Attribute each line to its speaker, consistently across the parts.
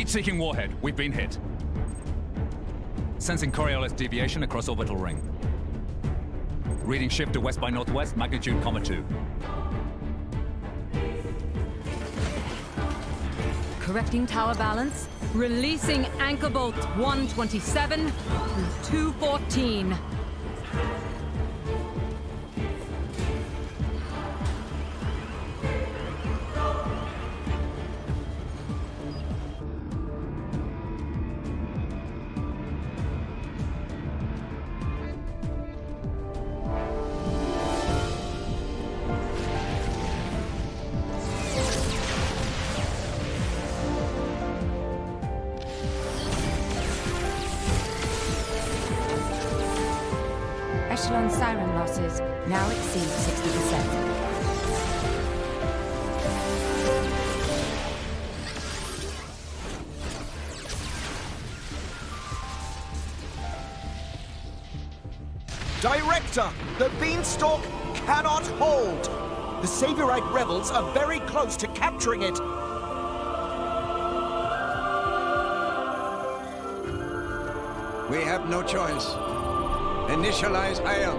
Speaker 1: Heat-seeking warhead. We've been hit. Sensing Coriolis deviation across orbital ring. Reading shift to west by northwest, magnitude, 2.
Speaker 2: Correcting tower balance. Releasing anchor bolt 127 through 214.
Speaker 3: Echelon siren losses now exceed 60%.
Speaker 4: Director, the beanstalk cannot hold. The Saviorite rebels are very close to capturing it.
Speaker 5: We have no choice. Initialize IL.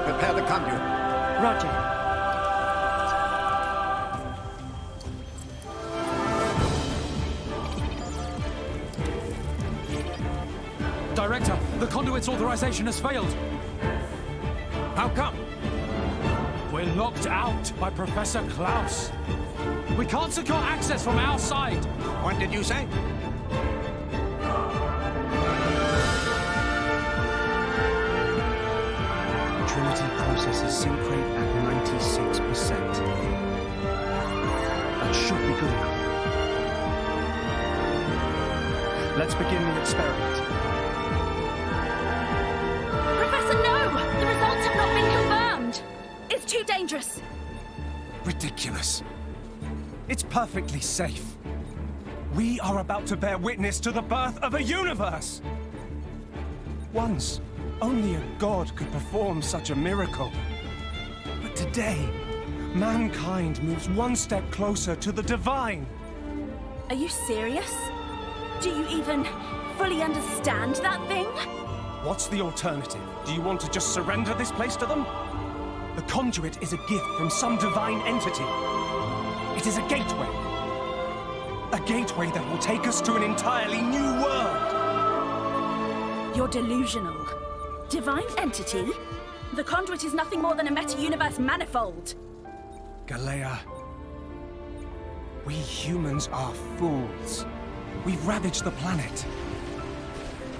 Speaker 5: Prepare the conduit.
Speaker 3: Roger.
Speaker 1: Director, the conduit's authorization has failed.
Speaker 5: How come?
Speaker 1: We're locked out by Professor Klaus. We can't secure access from our side.
Speaker 5: What did you say?
Speaker 6: Trinity processes sync rate at 96%. That should be good enough. Let's begin the experiment.
Speaker 7: Professor, no! The results have not been confirmed! It's too dangerous!
Speaker 6: Ridiculous. It's perfectly safe. We are about to bear witness to the birth of a universe! Once, only a god could perform such a miracle. But today, mankind moves one step closer to the divine.
Speaker 7: Are you serious? Do you even fully understand that thing?
Speaker 6: What's the alternative? Do you want to just surrender this place to them? The conduit is a gift from some divine entity. It is a gateway. A gateway that will take us to an entirely new world.
Speaker 7: You're delusional. Divine entity? The conduit is nothing more than a meta-universe manifold.
Speaker 6: Galea, we humans are fools. We've ravaged the planet.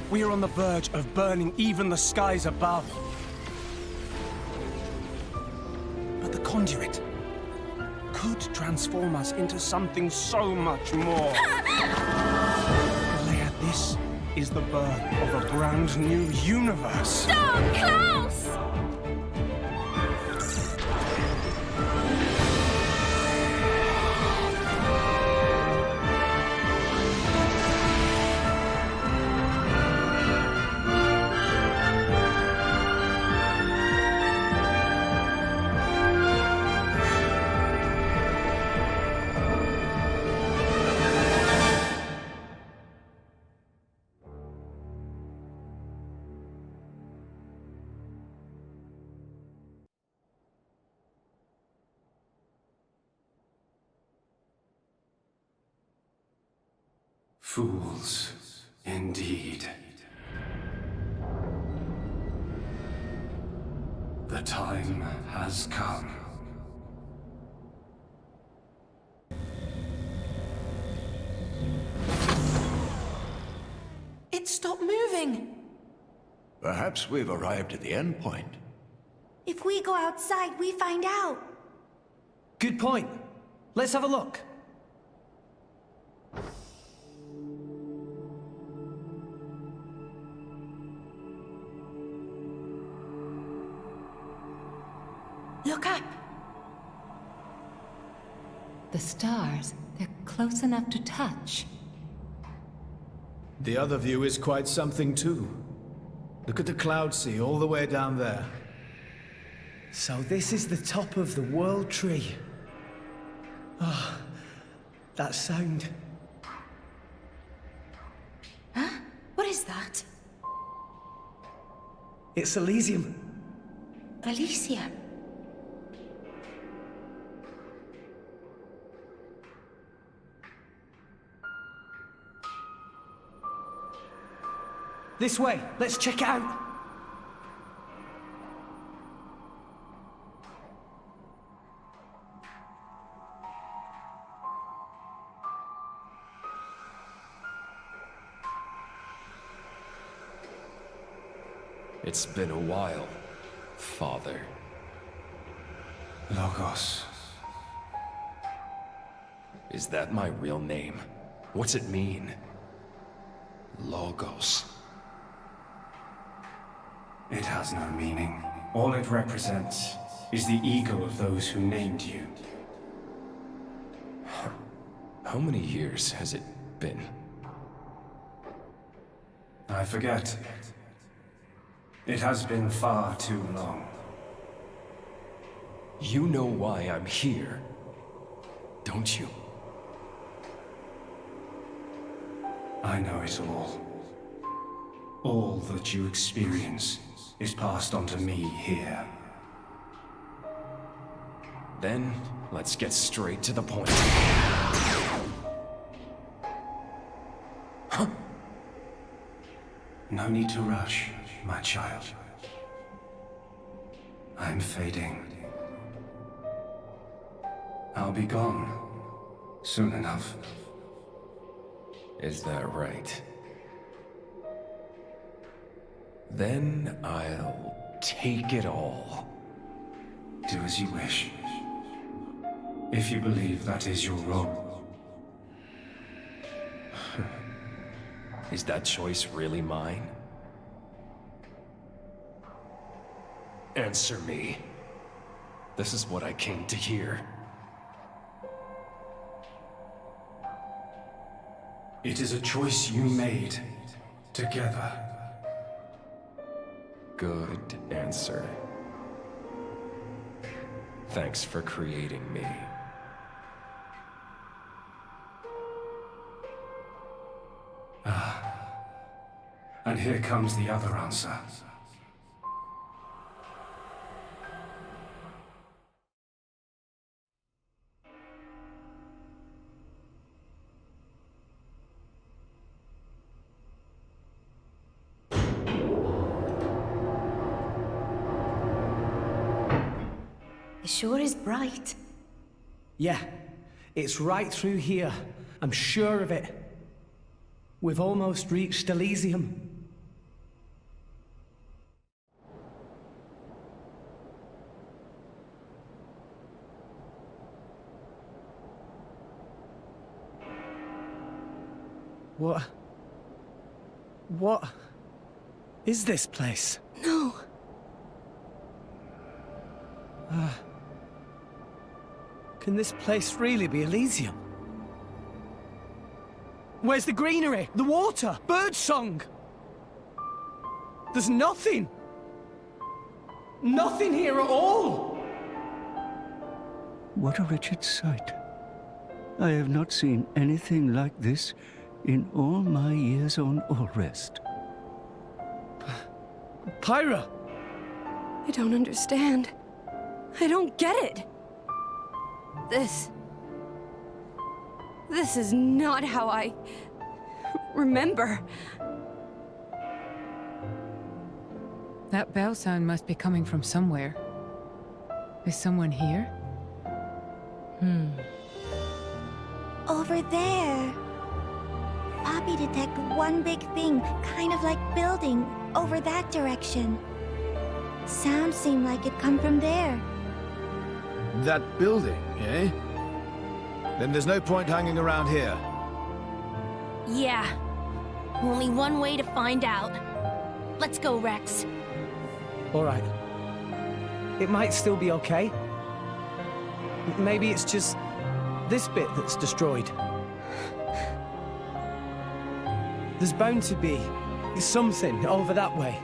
Speaker 6: We are on the verge of burning even the skies above. But the conduit could transform us into something so much more. Galea, this is the birth of a brand new universe.
Speaker 7: Stop, Klaus!
Speaker 6: Fools, indeed. The time has come.
Speaker 8: It stopped moving.
Speaker 5: Perhaps we've arrived at the end point.
Speaker 8: If we go outside, we find out.
Speaker 9: Good point. Let's have a look.
Speaker 8: Look up.
Speaker 3: The stars, they're close enough to touch.
Speaker 10: The other view is quite something too. Look at the cloud sea all the way down there.
Speaker 9: So this is the top of the World Tree. Ah, That sound.
Speaker 8: Huh? What is that?
Speaker 9: It's Elysium.
Speaker 8: Elysium.
Speaker 9: This way. Let's check it out.
Speaker 11: It's been a while, Father.
Speaker 6: Logos.
Speaker 11: Is that my real name? What's it mean? Logos.
Speaker 6: It has no meaning. All it represents is the ego of those who named you.
Speaker 11: How many years has it been?
Speaker 6: I forget. It has been far too long.
Speaker 11: You know why I'm here, don't you?
Speaker 6: I know it all. All that you experience is passed on to me here.
Speaker 11: Then, let's get straight to the point. Huh?
Speaker 6: No need to rush, my child. I'm fading. I'll be gone soon enough.
Speaker 11: Is that right? Then I'll take it all.
Speaker 6: Do as you wish. If you believe that is your role.
Speaker 11: Is that choice really mine? Answer me. This is what I came to hear.
Speaker 6: It is a choice you made together.
Speaker 11: Good answer. Thanks for creating me.
Speaker 6: And here comes the other answer.
Speaker 8: It sure is bright.
Speaker 9: Yeah, it's right through here. I'm sure of it. We've almost reached Elysium. What is this place?
Speaker 8: No.
Speaker 9: Can this place really be Elysium? Where's the greenery? The water? Birdsong? There's nothing! Nothing here at all!
Speaker 12: What a wretched sight. I have not seen anything like this in all my years on Allrest.
Speaker 9: Pyra!
Speaker 2: I don't understand. I don't get it. This is not how I remember. That bell sound must be coming from somewhere. Is someone here?
Speaker 8: Over there. Poppy detected one big thing, kind of like building, over that direction. Sound seemed like it come from there.
Speaker 10: That building, eh? Then there's no point hanging around here.
Speaker 7: Yeah. Only one way to find out. Let's go, Rex.
Speaker 9: All right. It might still be okay. Maybe it's just this bit that's destroyed. There's bound to be something over that way.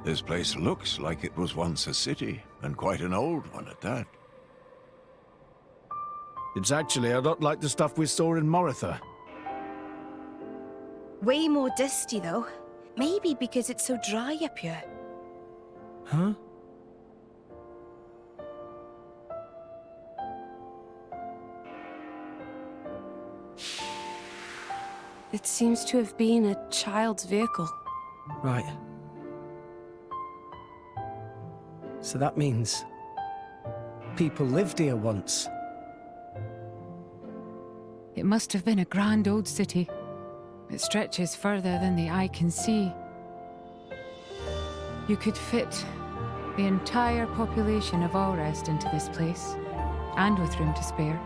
Speaker 5: This place looks like it was once a city, and quite an old one at that.
Speaker 10: It's actually a lot like the stuff we saw in Moritha.
Speaker 13: Way more dusty, though. Maybe because it's so dry up here.
Speaker 9: Huh?
Speaker 13: It seems to have been a child's vehicle.
Speaker 9: Right. So that means people lived here once.
Speaker 2: It must have been a grand old city. It stretches further than the eye can see. You could fit the entire population of Allrest into this place, and with room to spare.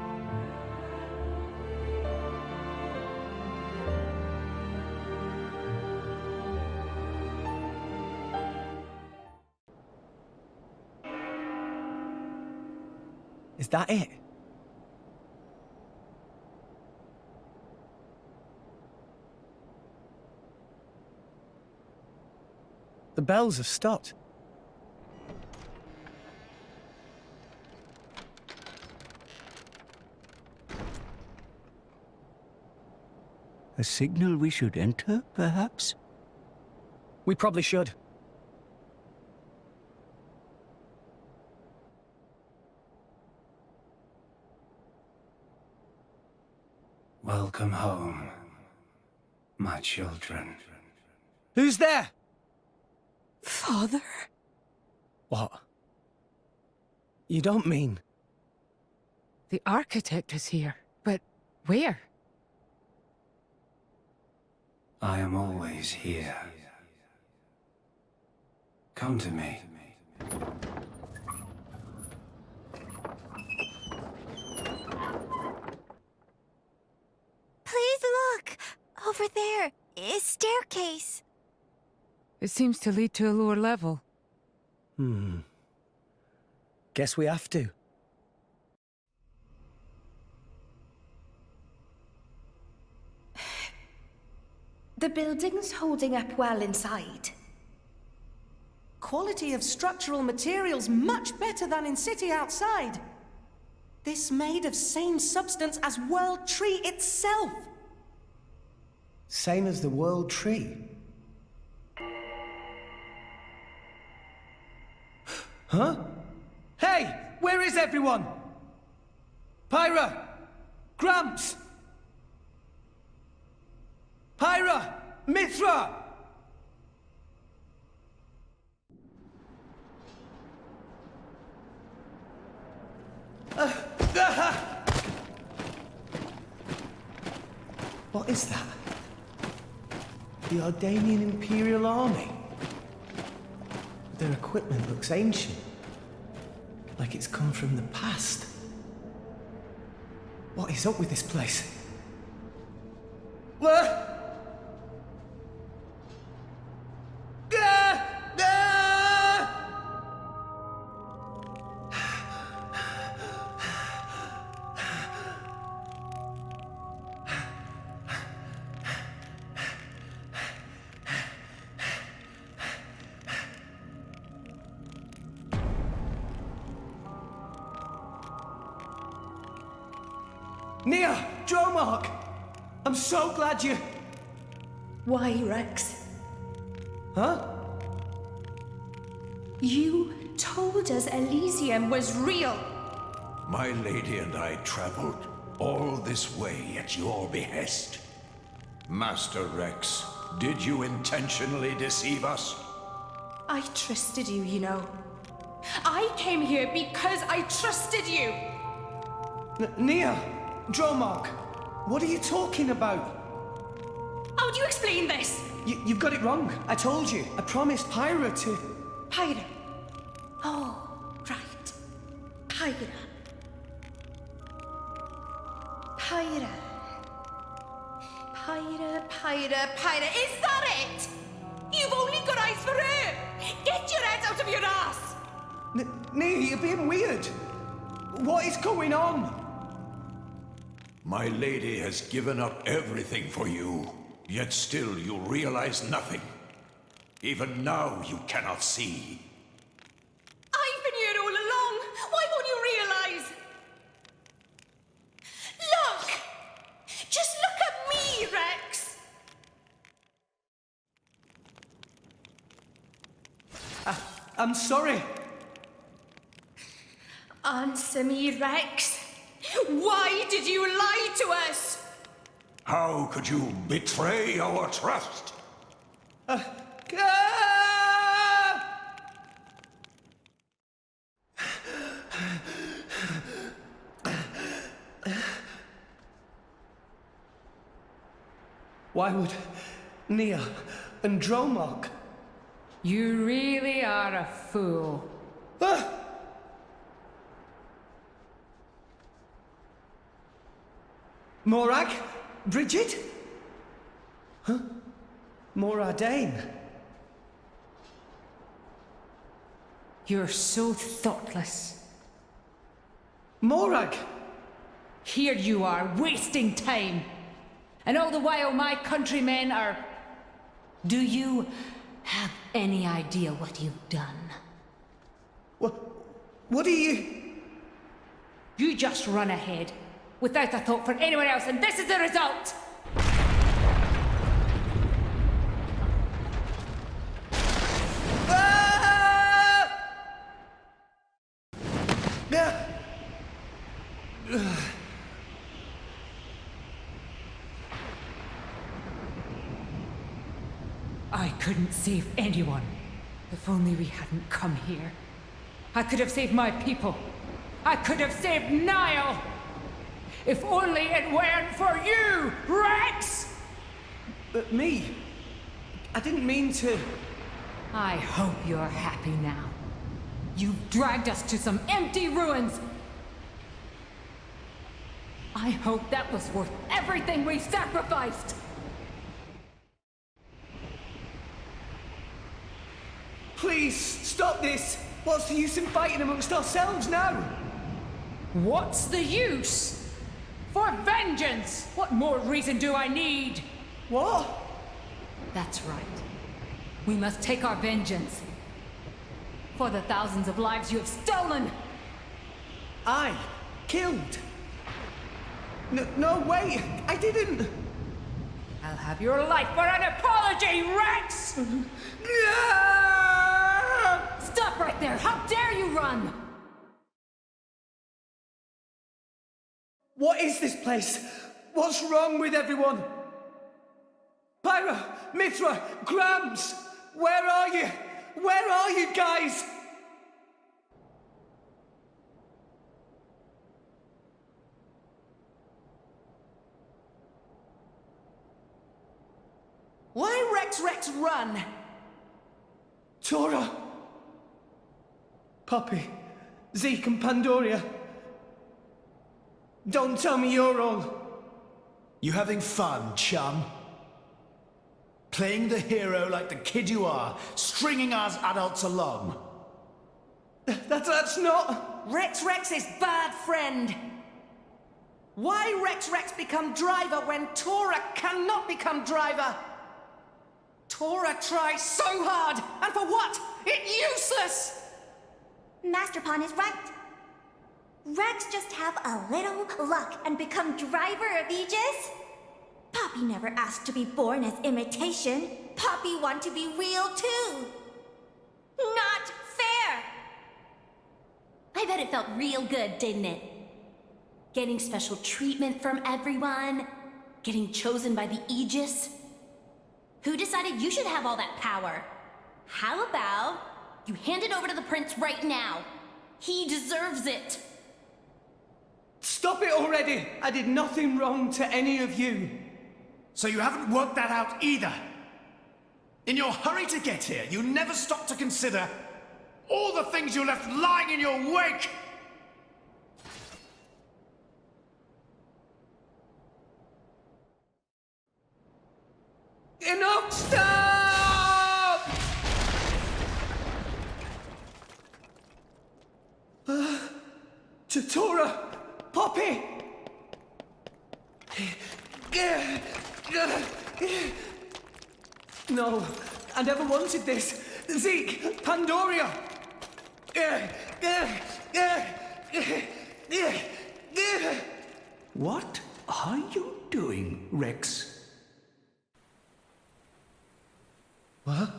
Speaker 9: Is that it? The bells have stopped.
Speaker 12: A signal we should enter, perhaps?
Speaker 9: We probably should.
Speaker 11: Welcome home, my children.
Speaker 9: Who's there?
Speaker 13: Father?
Speaker 9: What? You don't mean...
Speaker 2: The architect is here, but where?
Speaker 11: I am always here. Come to me.
Speaker 8: Please look! Over there, a staircase.
Speaker 2: It seems to lead to a lower level.
Speaker 9: Guess we have to.
Speaker 13: The building's holding up well inside.
Speaker 14: Quality of structural materials much better than in city outside. This made of same substance as World Tree itself.
Speaker 9: Same as the World Tree. Huh? Hey! Where is everyone? Pyra! Gramps! Pyra! Mithra! What is that? The Ardanian Imperial Army? Their equipment looks ancient. Like it's come from the past. What is up with this place? Nia! Dromark! I'm so glad you...
Speaker 13: Why, Rex?
Speaker 9: Huh?
Speaker 13: You told us Elysium was real.
Speaker 5: My lady and I traveled all this way at your behest. Master Rex, did you intentionally deceive us?
Speaker 13: I trusted you, you know. I came here because I trusted you!
Speaker 9: Nia! Dromark! What are you talking about?
Speaker 13: How do you explain this?
Speaker 9: You've got it wrong. I told you. I promised Pyra to...
Speaker 13: Pyra. Oh, right. Pyra. Pyra. Pyra. Is that it? You've only got eyes for her! Get your head out of your ass!
Speaker 9: Nia, you're being weird. What is going on?
Speaker 5: My lady has given up everything for you, yet still you realize nothing. Even now you cannot see.
Speaker 13: I've been here all along. Why won't you realize? Look! Just look at me, Rex!
Speaker 9: I'm sorry.
Speaker 13: Answer me, Rex. Why did you lie to us?
Speaker 5: How could you betray our trust?
Speaker 9: Why would Nia and Dromok?
Speaker 2: You really are a fool.
Speaker 9: Morag? Bridget? Huh? Moradane?
Speaker 2: You're so thoughtless.
Speaker 9: Morag!
Speaker 2: Here you are, wasting time. And all the while my countrymen are... Do you have any idea what you've done?
Speaker 9: What are you...
Speaker 2: You just run ahead, without a thought for anyone else, and this is the result! I couldn't save anyone. If only we hadn't come here. I could have saved my people. I could have saved Niall. If only it weren't for you, Rex!
Speaker 9: But me? I didn't mean to...
Speaker 2: I hope you're happy now. You've dragged us to some empty ruins. I hope that was worth everything we sacrificed.
Speaker 9: Please, stop this! What's the use in fighting amongst ourselves now?
Speaker 2: What's the use? For vengeance! What more reason do I need?
Speaker 9: What?
Speaker 2: That's right. We must take our vengeance. For the thousands of lives you have stolen!
Speaker 9: I killed? No, wait! I didn't!
Speaker 2: I'll have your life for an apology, Rex! Stop right there! How dare you run!
Speaker 9: What is this place? What's wrong with everyone? Pyra, Mithra, Grams! Where are you? Where are you guys?
Speaker 14: Why Rex run?
Speaker 9: Tora! Poppy, Zeke and Pandoria. Don't tell me you're all...
Speaker 10: You having fun, chum? Playing the hero like the kid you are, stringing us adults along.
Speaker 9: That's not...
Speaker 14: Rex is bad friend. Why Rex become driver when Tora cannot become driver? Tora tries so hard, and for what? It's useless!
Speaker 8: Master Pawn is right. Rex just have a little luck and become driver of Aegis? Poppy never asked to be born as imitation. Poppy want to be real too. Not fair!
Speaker 13: I bet it felt real good, didn't it? Getting special treatment from everyone, getting chosen by the Aegis. Who decided you should have all that power? How about you hand it over to the prince right now? He deserves it.
Speaker 9: Stop it already! I did nothing wrong to any of you.
Speaker 10: So you haven't worked that out either? In your hurry to get here, you never stopped to consider all the things you left lying in your wake!
Speaker 9: Enough! Stop! Tora! Poppy! No, I never wanted this. Zeke, Pandoria.
Speaker 12: What are you doing, Rex?
Speaker 9: What?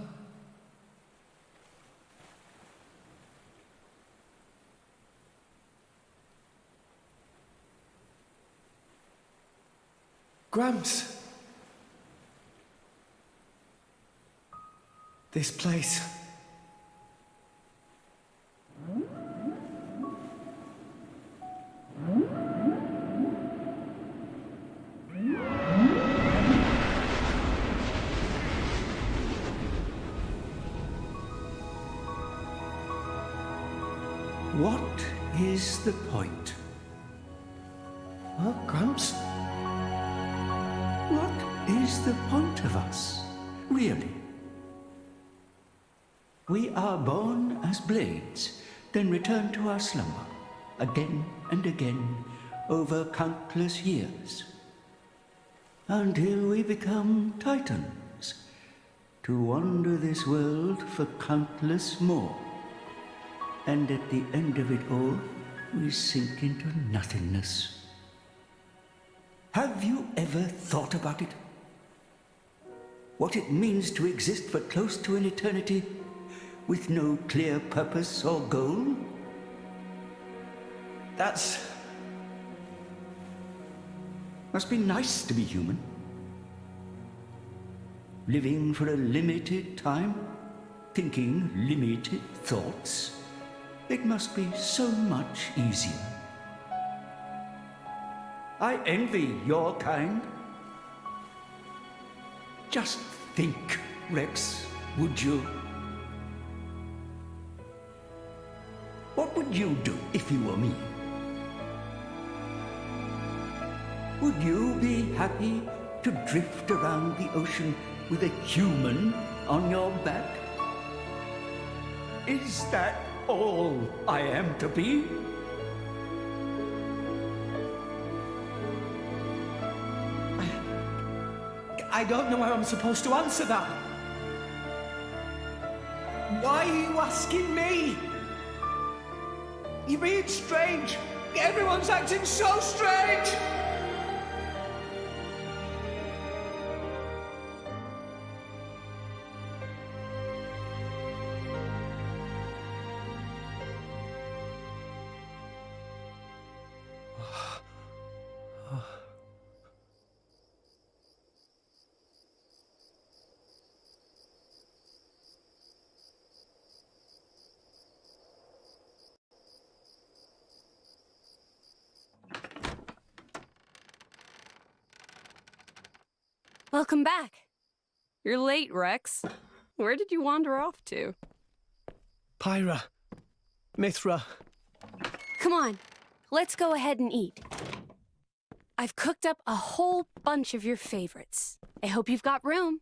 Speaker 9: Gramps. This place.
Speaker 12: What is the point?
Speaker 9: Huh, Gramps?
Speaker 12: What is the point of us, really? We are born as blades, then return to our slumber, again and again, over countless years, until we become titans, to wander this world for countless more. And at the end of it all, we sink into nothingness. Have you ever thought about it? What it means to exist for close to an eternity with no clear purpose or goal? Must be nice to be human. Living for a limited time, thinking limited thoughts. It must be so much easier. I envy your kind. Just think, Rex, would you? What would you do if you were me? Would you be happy to drift around the ocean with a human on your back? Is that all I am to be?
Speaker 9: I don't know how I'm supposed to answer that. Why are you asking me? You're being strange. Everyone's acting so strange.
Speaker 15: Welcome back. You're late, Rex. Where did you wander off to?
Speaker 9: Pyra. Mithra.
Speaker 15: Come on, let's go ahead and eat. I've cooked up a whole bunch of your favorites. I hope you've got room.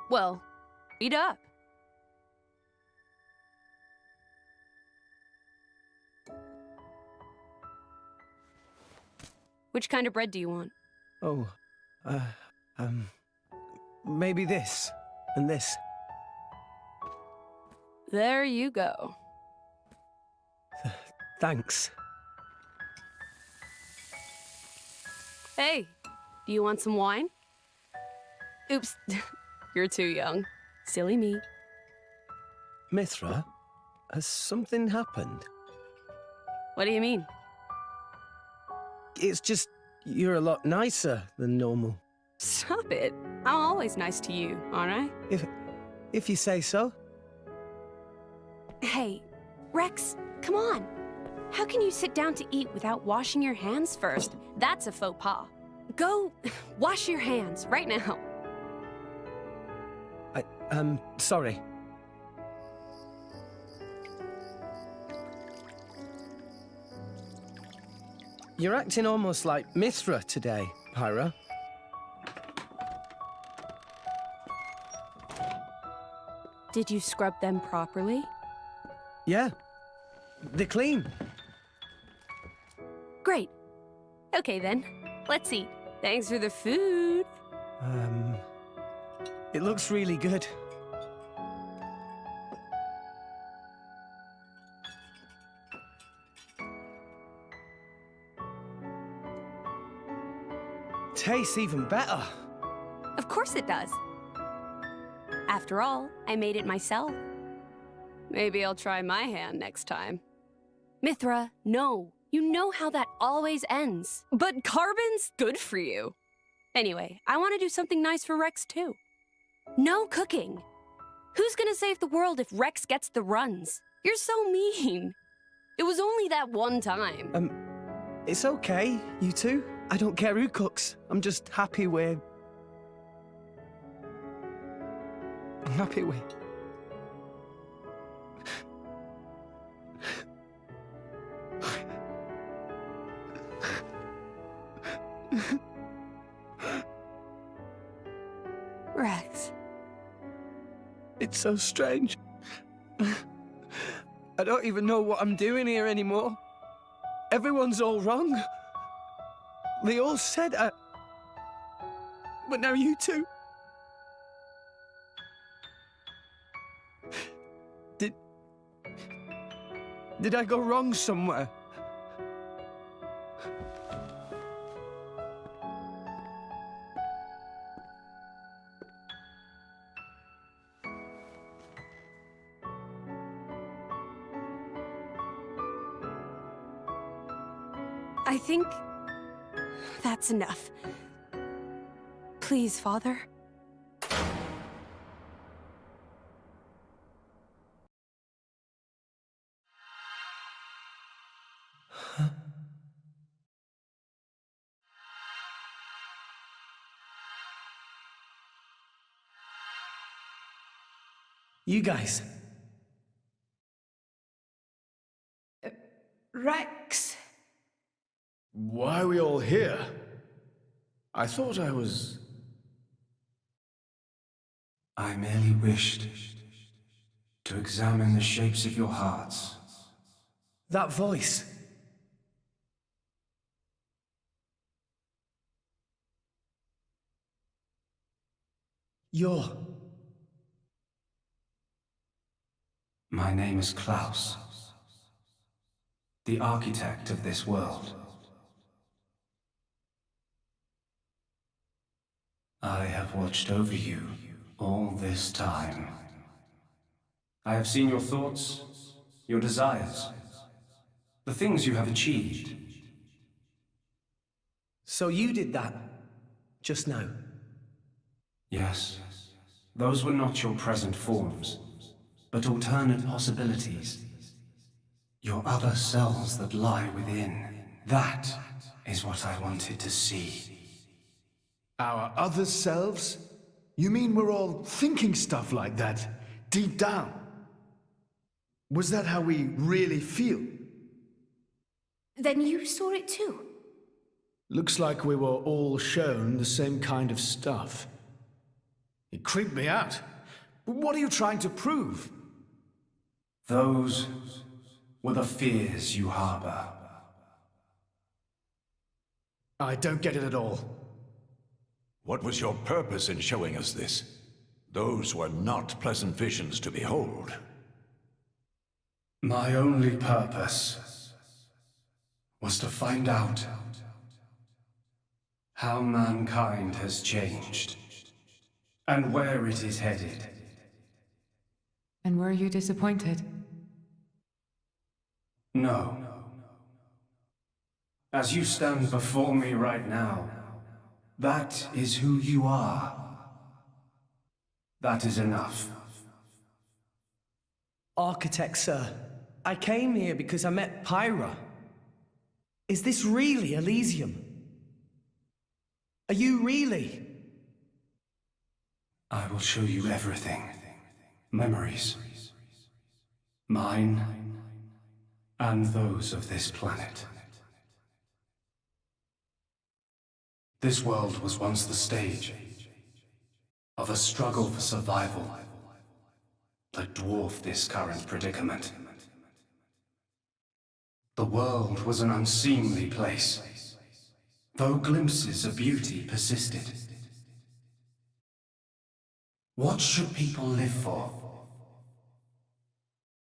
Speaker 15: Well, eat up. Which kind of bread do you want?
Speaker 9: Oh, maybe this and this.
Speaker 15: There you go.
Speaker 9: Thanks.
Speaker 15: Hey, do you want some wine? Oops, you're too young. Silly me.
Speaker 9: Mithra, has something happened?
Speaker 15: What do you mean?
Speaker 9: It's just, you're a lot nicer than normal.
Speaker 15: Stop it. I'm always nice to you, aren't I?
Speaker 9: If you say so.
Speaker 15: Hey, Rex, come on. How can you sit down to eat without washing your hands first? That's a faux pas. Go wash your hands right now.
Speaker 9: Sorry. You're acting almost like Mithra today, Pyra.
Speaker 15: Did you scrub them properly?
Speaker 6: Yeah. They're clean.
Speaker 15: Great. Okay then, let's eat. Thanks for the food.
Speaker 6: It looks really good. Tastes even better.
Speaker 15: Of course it does. After all, I made it myself. Maybe I'll try my hand next time. Mithra, no. You know how that always ends. But carbon's good for you. Anyway, I want to do something nice for Rex too. No cooking. Who's gonna save the world if Rex gets the runs? You're so mean. It was only that one time.
Speaker 6: It's okay, you two. I don't care who cooks. I'm just happy we're... I'm happy we're...
Speaker 15: Rex.
Speaker 6: It's so strange. I don't even know what I'm doing here anymore. Everyone's all wrong. They all said but now you two. Did I go wrong somewhere?
Speaker 15: I think that's enough. Please, Father.
Speaker 9: You guys.
Speaker 14: Rex.
Speaker 10: Why are we all here? I thought I was...
Speaker 11: I merely wished to examine the shapes of your hearts.
Speaker 9: That voice. You're...
Speaker 11: My name is Klaus, the architect of this world. I have watched over you all this time. I have seen your thoughts, your desires, the things you have achieved.
Speaker 9: So you did that, just now?
Speaker 11: Yes, those were not your present forms, but alternate possibilities. Your other selves that lie within. That is what I wanted to see.
Speaker 10: Our other selves? You mean we're all thinking stuff like that, deep down? Was that how we really feel?
Speaker 13: Then you saw it too.
Speaker 10: Looks like we were all shown the same kind of stuff. It creeped me out. What are you trying to prove?
Speaker 11: Those were the fears you harbor.
Speaker 10: I don't get it at all.
Speaker 5: What was your purpose in showing us this? Those were not pleasant visions to behold.
Speaker 11: My only purpose was to find out how mankind has changed and where it is headed.
Speaker 2: And were you disappointed?
Speaker 11: No. As you stand before me right now, that is who you are. That is enough.
Speaker 9: Architect, sir. I came here because I met Pyra. Is this really Elysium? Are you really?
Speaker 11: I will show you everything. Memories. Mine and those of this planet. This world was once the stage of a struggle for survival. that dwarf this current predicament. The world was an unseemly place, though glimpses of beauty persisted. What should people live for?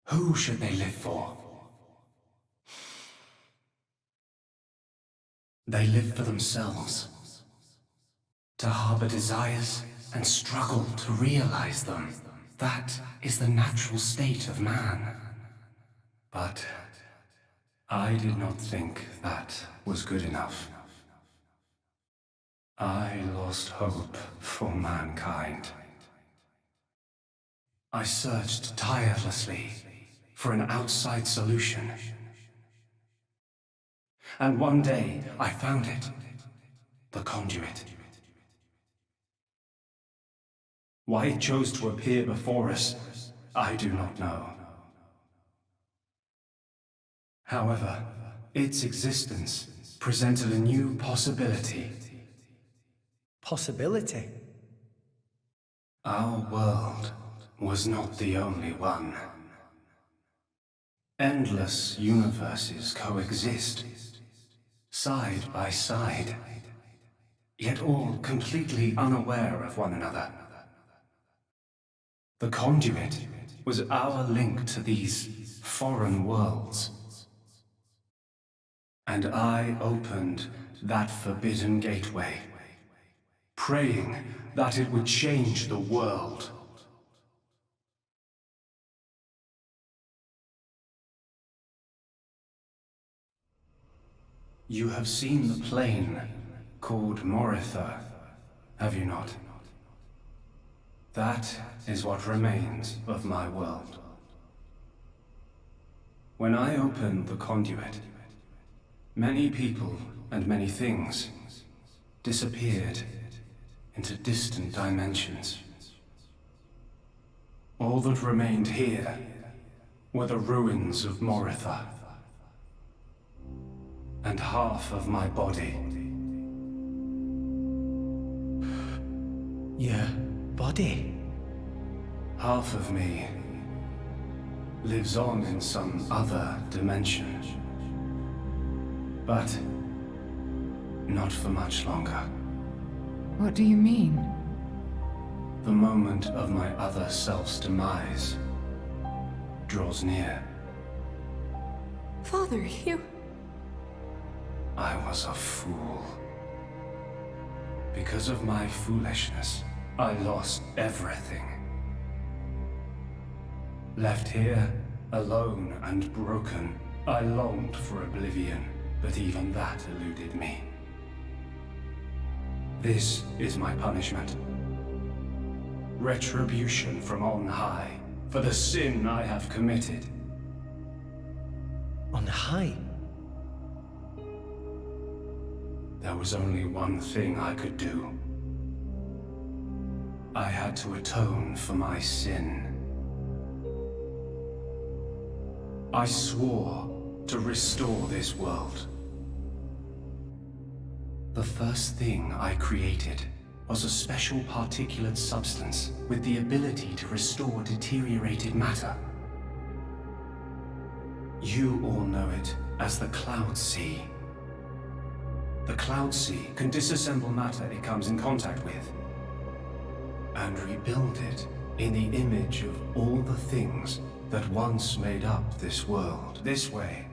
Speaker 11: Who should they live for? They live for themselves, to harbor desires and struggle to realize them. That is the natural state of man. But I did not think that was good enough. I lost hope for mankind. I searched tirelessly for an outside solution. And one day, I found it. The conduit. Why it chose to appear before us, I do not know. However, its existence presented a new possibility.
Speaker 9: Possibility?
Speaker 11: Our world was not the only one. Endless universes coexist, side by side, yet all completely unaware of one another. The conduit was our link to these foreign worlds. And I opened that forbidden gateway, praying that it would change the world. You have seen the plane called Moritha, have you not? That is what remains of my world. When I opened the conduit, many people and many things disappeared into distant dimensions. All that remained here were the ruins of Moritha. And half of my body.
Speaker 9: Your body?
Speaker 11: Half of me lives on in some other dimension. But not for much longer.
Speaker 2: What do you mean?
Speaker 11: The moment of my other self's demise draws near.
Speaker 15: Father, you...
Speaker 11: I was a fool. Because of my foolishness, I lost everything. Left here, alone and broken, I longed for oblivion, but even that eluded me. This is my punishment. Retribution from on high, for the sin I have committed.
Speaker 9: On high?
Speaker 11: There was only one thing I could do. I had to atone for my sin. I swore to restore this world. The first thing I created was a special particulate substance with the ability to restore deteriorated matter. You all know it as the Cloud Sea. The Cloud Sea can disassemble matter it comes in contact with, and rebuild it in the image of all the things that once made up this world. This way,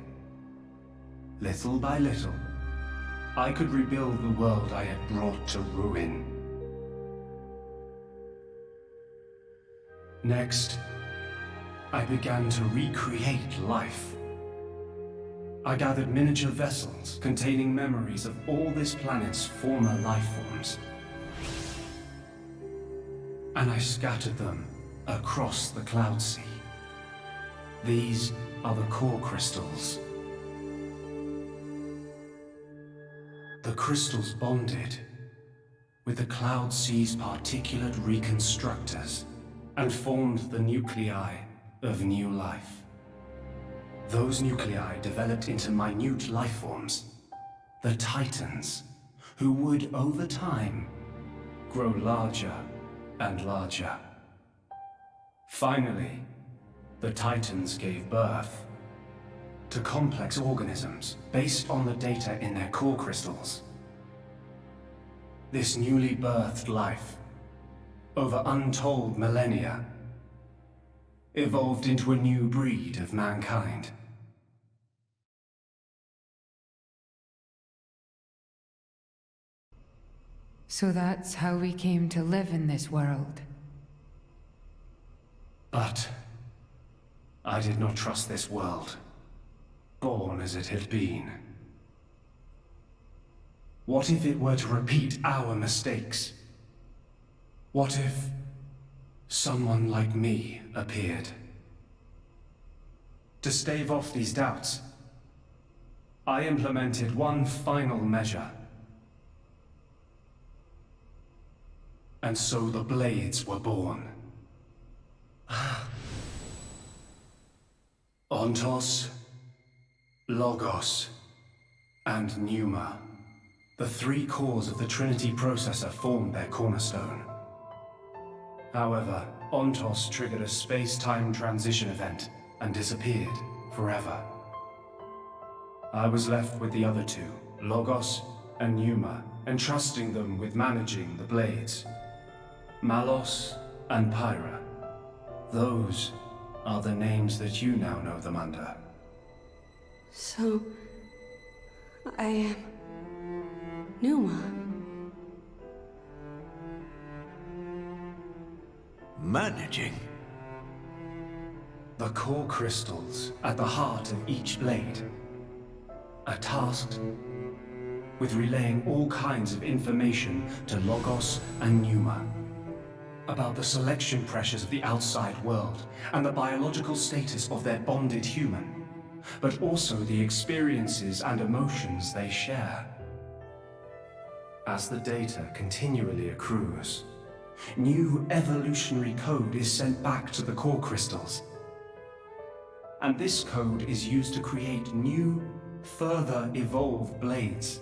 Speaker 11: little by little, I could rebuild the world I had brought to ruin. Next, I began to recreate life. I gathered miniature vessels containing memories of all this planet's former life forms. And I scattered them across the Cloud Sea. These are the core crystals. The crystals bonded with the Cloud Sea's particulate reconstructors and formed the nuclei of new life. Those nuclei developed into minute life forms, the Titans, who would, over time, grow larger and larger. Finally, the Titans gave birth to complex organisms based on the data in their core crystals. This newly birthed life, over untold millennia, evolved into a new breed of mankind.
Speaker 2: So that's how we came to live in this world.
Speaker 11: But I did not trust this world, born as it had been. What if it were to repeat our mistakes? What if someone like me appeared? To stave off these doubts, I implemented one final measure. And so the Blades were born. Ontos, Logos, and Pneuma. The three cores of the Trinity processor formed their cornerstone. However, Ontos triggered a space-time transition event and disappeared forever. I was left with the other two, Logos and Pneuma, entrusting them with managing the Blades. Malos and Pyra. Those are the names that you now know them under.
Speaker 15: So, I am Pneuma.
Speaker 5: Managing?
Speaker 11: The core crystals at the heart of each blade are tasked with relaying all kinds of information to Logos and Pneuma about the selection pressures of the outside world and the biological status of their bonded human, but also the experiences and emotions they share. As the data continually accrues, new evolutionary code is sent back to the core crystals. And this code is used to create new, further evolved blades.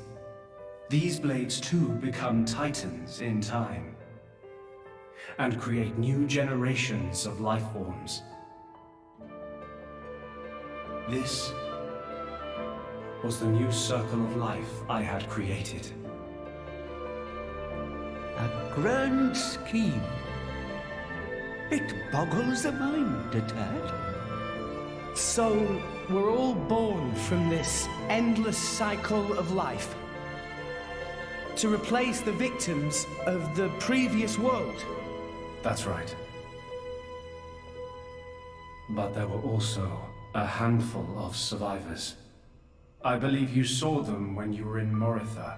Speaker 11: These blades too become Titans in time, and create new generations of life forms. This was the new circle of life I had created.
Speaker 12: A grand scheme. It boggles the mind a tad.
Speaker 9: So, we're all born from this endless cycle of life, to replace the victims of the previous world.
Speaker 11: That's right. But there were also a handful of survivors. I believe you saw them when you were in Moritha.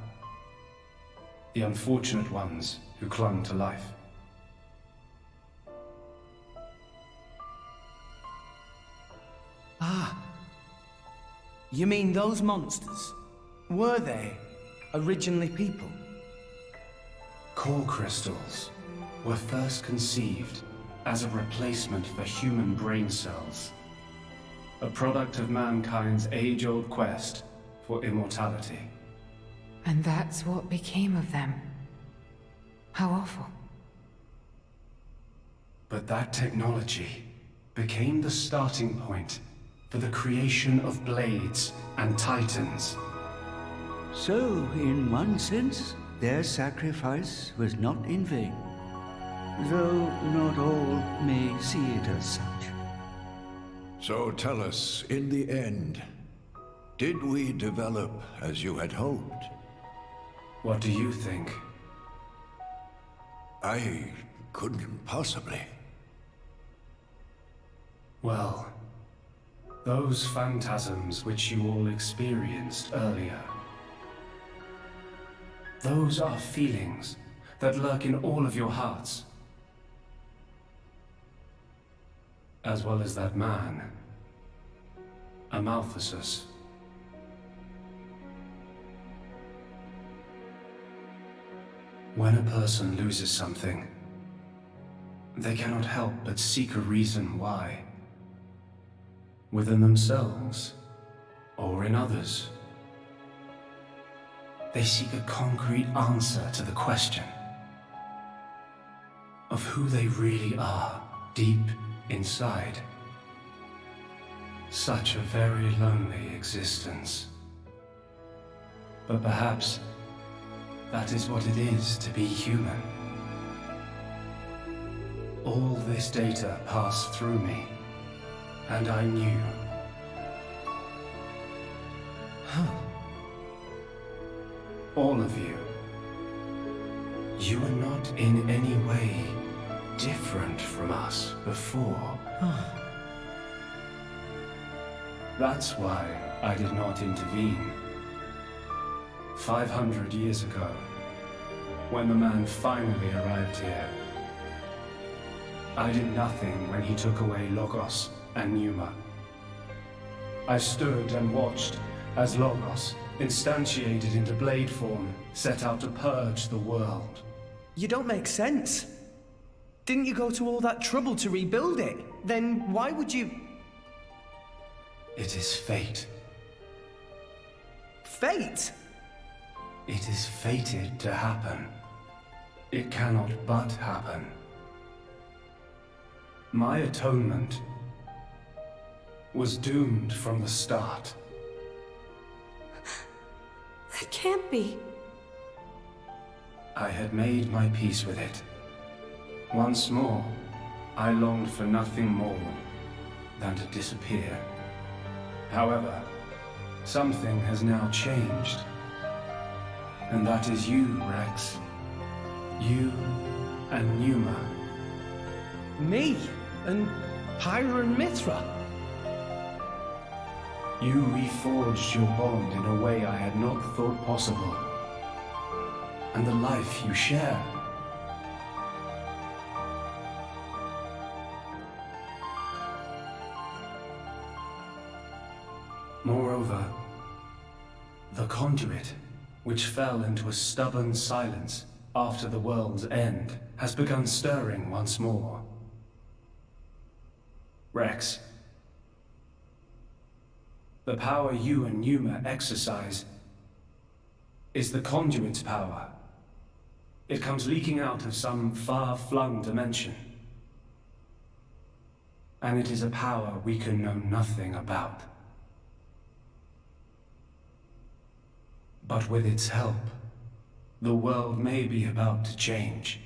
Speaker 11: The unfortunate ones who clung to life.
Speaker 9: Ah. You mean those monsters? Were they originally people?
Speaker 11: Core crystals were first conceived as a replacement for human brain cells. A product of mankind's age-old quest for immortality.
Speaker 2: And that's what became of them. How awful.
Speaker 11: But that technology became the starting point for the creation of Blades and Titans.
Speaker 12: So, in one sense, their sacrifice was not in vain. Though not all may see it as such.
Speaker 5: So tell us, in the end, did we develop as you had hoped?
Speaker 11: What do you think?
Speaker 5: I couldn't possibly.
Speaker 11: Well, those phantasms which you all experienced earlier, those are feelings that lurk in all of your hearts. As well as that man, Amaltheus. When a person loses something, they cannot help but seek a reason why. Within themselves, or in others. They seek a concrete answer to the question of who they really are, deep inside. Such a very lonely existence. But perhaps that is what it is to be human. All this data passed through me, and I knew. All of you. You were not in any way different from us before. That's why I did not intervene. 500 years ago, when the man finally arrived here, I did nothing when he took away Logos and Pneuma. I stood and watched as Logos, instantiated into blade form, set out to purge the world.
Speaker 9: You don't make sense. Didn't you go to all that trouble to rebuild it? Then why would you...
Speaker 11: It is fate.
Speaker 9: Fate?
Speaker 11: It is fated to happen. It cannot but happen. My atonement was doomed from the start.
Speaker 15: That can't be.
Speaker 11: I had made my peace with it. Once more, I longed for nothing more than to disappear. However, something has now changed. And that is you, Rex. You and Pneuma.
Speaker 9: Me? And Pyra and Mithra?
Speaker 11: You reforged your bond in a way I had not thought possible. And the life you share. Moreover, the conduit, which fell into a stubborn silence after the world's end, has begun stirring once more. Rex, the power you and Pneuma exercise is the conduit's power. It comes leaking out of some far-flung dimension. And it is a power we can know nothing about. But with its help, the world may be about to change.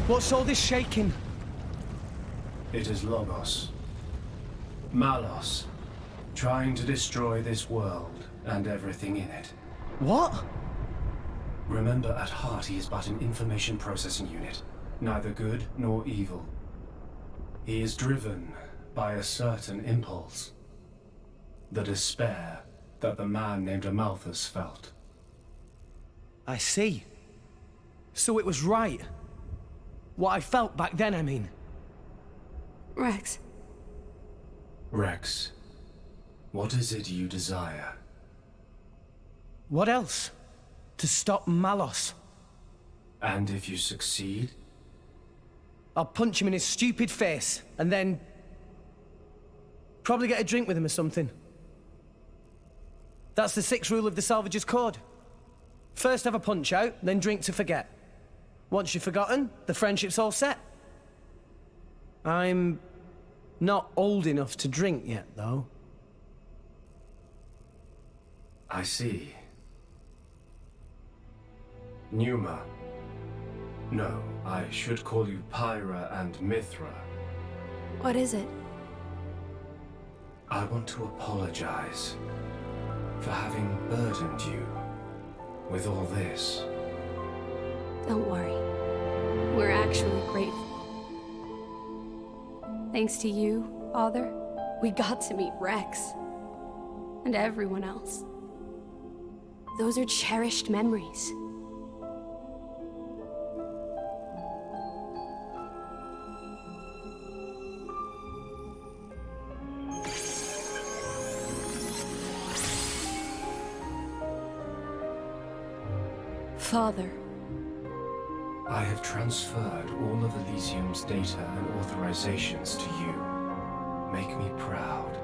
Speaker 9: What's all this shaking?
Speaker 11: It is Logos. Malos, trying to destroy this world and everything in it.
Speaker 9: What?
Speaker 11: Remember, at heart he is but an information processing unit, neither good nor evil. He is driven by a certain impulse. The despair that the man named Amalthus felt.
Speaker 9: I see. So it was right. What I felt back then, I mean.
Speaker 15: Rex.
Speaker 11: Rex, what is it you desire?
Speaker 9: What else? To stop Malos.
Speaker 11: And if you succeed?
Speaker 9: I'll punch him in his stupid face, and then... probably get a drink with him or something. That's the 6th rule of the Salvager's Code. First have a punch out, then drink to forget. Once you've forgotten, the friendship's all set. I'm not old enough to drink yet, though.
Speaker 11: I see. Pneuma. No, I should call you Pyra and Mithra.
Speaker 15: What is it?
Speaker 11: I want to apologize for having burdened you with all this.
Speaker 15: Don't worry. We're actually grateful. Thanks to you, Father, we got to meet Rex. And everyone else. Those are cherished memories. Father.
Speaker 11: I have transferred all of Elysium's data and authorizations to you. Make me proud.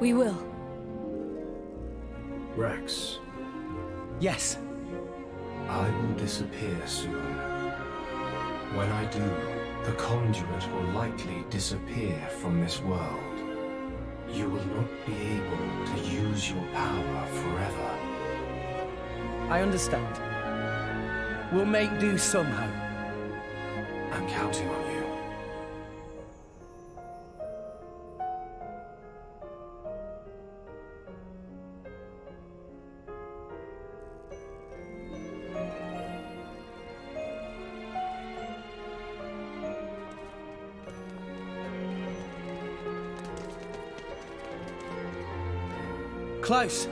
Speaker 15: We will.
Speaker 11: Rex.
Speaker 6: Yes.
Speaker 11: I will disappear soon. When I do, the conduit will likely disappear from this world. You will not be able to use your power forever.
Speaker 6: I understand. We'll make do somehow.
Speaker 11: I'm counting on you.
Speaker 6: Close.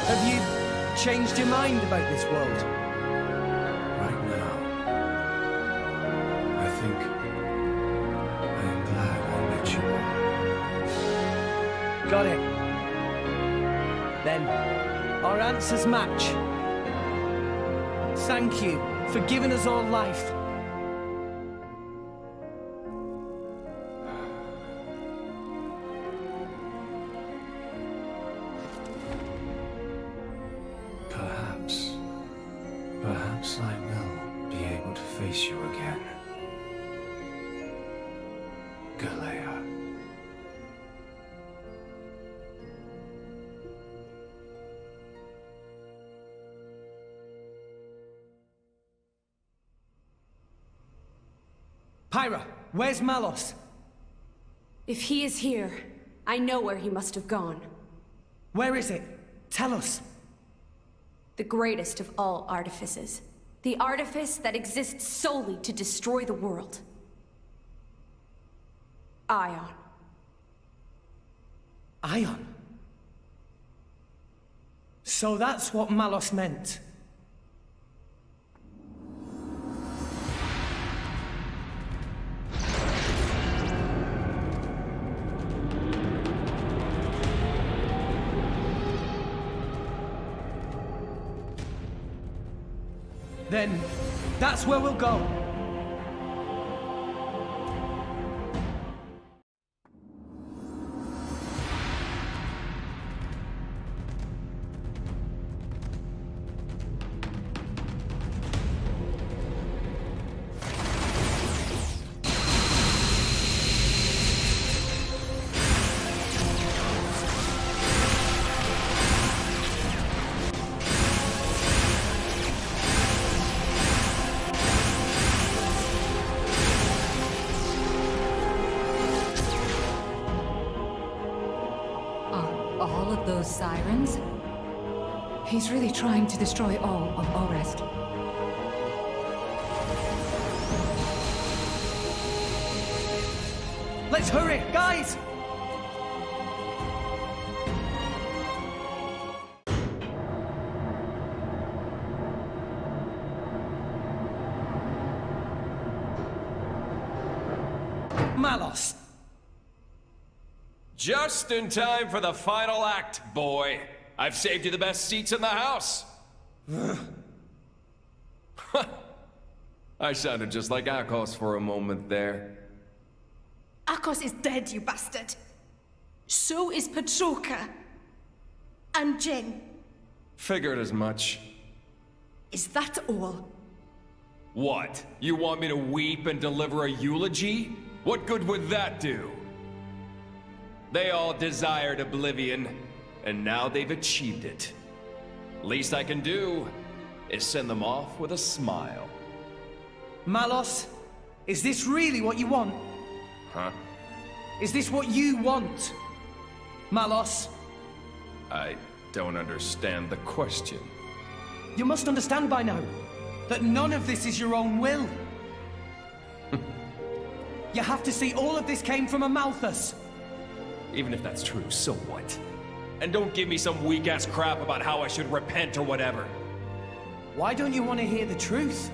Speaker 6: Have you changed your mind about this world?
Speaker 11: Right now, I think I am glad I met you all.
Speaker 6: Got it. Then, our answers match. Thank you for giving us all life.
Speaker 11: Perhaps I will be able to face you again. Galea.
Speaker 6: Pyra, where's Malos?
Speaker 15: If he is here, I know where he must have gone.
Speaker 6: Where is it? Tell us.
Speaker 15: The greatest of all artifices. The artifice that exists solely to destroy the world. Ion.
Speaker 6: Ion? So that's what Malos meant. Then, that's where we'll go.
Speaker 2: All of those sirens? He's really trying to destroy all of Orest.
Speaker 6: Let's hurry, guys! Malos!
Speaker 16: Just in time for the final act, boy. I've saved you the best seats in the house. I sounded just like Akos for a moment there.
Speaker 7: Akos is dead, you bastard. So is Petroka. And Jin.
Speaker 16: Figured as much.
Speaker 7: Is that all?
Speaker 16: What? You want me to weep and deliver a eulogy? What good would that do? They all desired oblivion, and now they've achieved it. Least I can do is send them off with a smile.
Speaker 6: Malos, is this really what you want?
Speaker 16: Huh?
Speaker 6: Is this what you want? Malos?
Speaker 16: I don't understand the question.
Speaker 6: You must understand by now that none of this is your own will. You have to see all of this came from a Malthus.
Speaker 16: Even if that's true, so what? And don't give me some weak-ass crap about how I should repent or whatever.
Speaker 6: Why don't you want to hear the truth?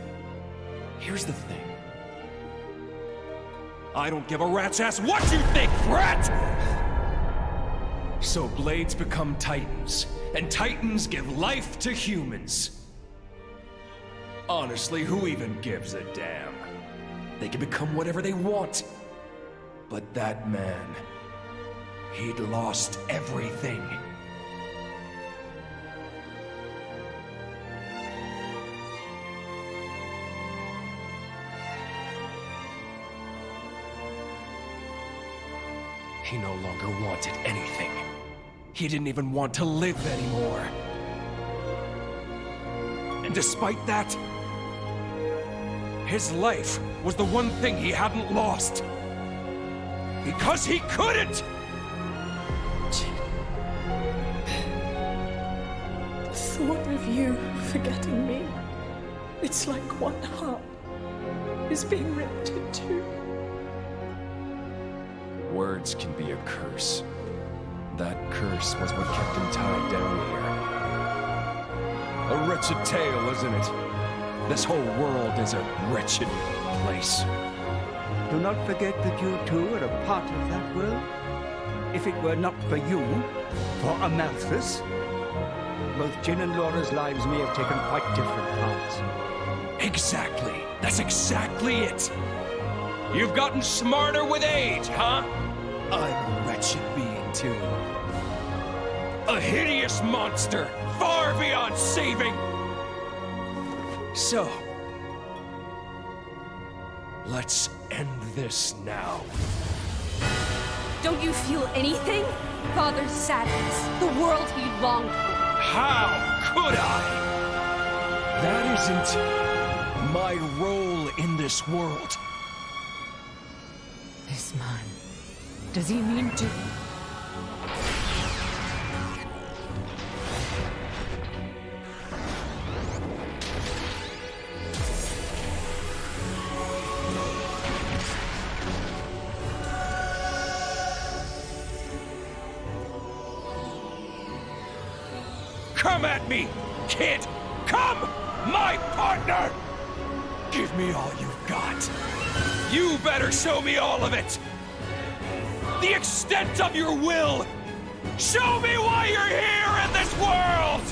Speaker 16: Here's the thing. I don't give a rat's ass what you think, brat! So blades become titans, and titans give life to humans. Honestly, who even gives a damn? They can become whatever they want. But that man... he'd lost everything. He no longer wanted anything. He didn't even want to live anymore. And despite that, his life was the one thing he hadn't lost. Because he couldn't!
Speaker 7: The thought of you forgetting me, it's like one heart is being ripped in two.
Speaker 16: Words can be a curse. That curse was what kept him tied down here. A wretched tale, isn't it? This whole world is a wretched place.
Speaker 12: Do not forget that you too are a part of that world. If it were not for you, for Amalthus, both Jin and Laura's lives may have taken quite different paths.
Speaker 16: Exactly. That's exactly it. You've gotten smarter with age, huh? I'm a wretched being, too. A hideous monster, far beyond saving. So, let's end this now.
Speaker 15: Don't you feel anything? Father's sadness, the world he longed for.
Speaker 16: How could I? That isn't my role in this world.
Speaker 2: This man, does he mean to...
Speaker 16: Come at me, kid! Come, my partner! Give me all you've got. You better show me all of it! The extent of your will! Show me why you're here in this world!